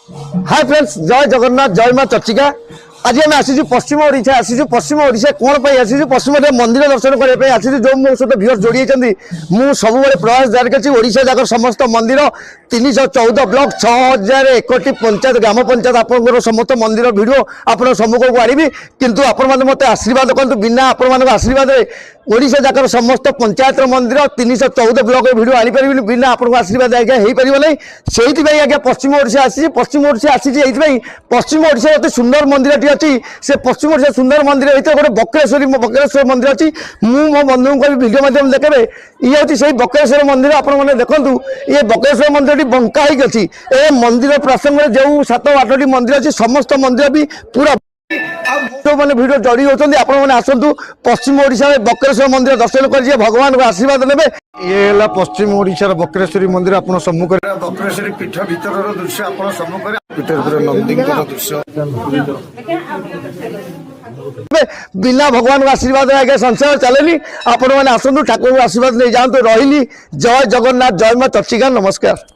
Hi friends, जय जगन्नाथ, जय माँ चर्चिका। आज आम आसी पश्चिम ओडिशा आसी पश्चिम ओडिशा कौन पर आसी पश्चिम मंदिर दर्शन करने आसी जो मो सहित व्यूअर्स जोड़ी मुझे सब प्रयास जारी कर ओडिशा जाक समस्त मंदिर 314 ब्लॉक 6001 पंचायत ग्राम पंचायत आप समस्त मंदिर वीडियो आप सम्मुख को आनी किंतु आपण मत आशीर्वाद करूँ बिना आपण आशीर्वाद ओडिशा जाक समस्त पंचायत मंदिर 314 ब्लॉक वीडियो आनी पारि बिना आपको आशीर्वाद आज्ञा हो पार ना से आज्ञा पश्चिम ओडिशा आसी पश्चिम ओडिशा आसी पश्चिम ओडिशा अति सुंदर मंदिर टी अच्छी से पश्चिम ओडिशा सुंदर मंदिर होता गोटे बक्रेश्वर मंदिर अच्छी मो बंधु को वीडियो माध्यम देखे ये हूँ से बक्रेश्वर मंदिर आपने देखूँ ये बक्रेश्वर मंदिर बंका अच्छी ए मंदिर प्रसंग में जो 7-8 मंदिर अच्छी समस्त मंदिर भी पूरा जो मैंने वीडियो जोड़ी होती आपने आसतु पश्चिम ओडिशा में बक्रेश्वर मंदिर दर्शन कर भगवान को आशीर्वाद ने ये है पश्चिम ओडिशा बक्रेश्वरी मंदिर आप सम्मुख बक्रेश्वरी पीठ भीतर दृश्य आप सम्मुख पीठ नंदी दृश्य बिना भगवान को आशीर्वाद आगे संसार चलेनी आपण मैंने आसतु ठाकुर को आशीर्वाद नहीं जातु रही जय जगन्नाथ जय माँ चर्चिका नमस्कार।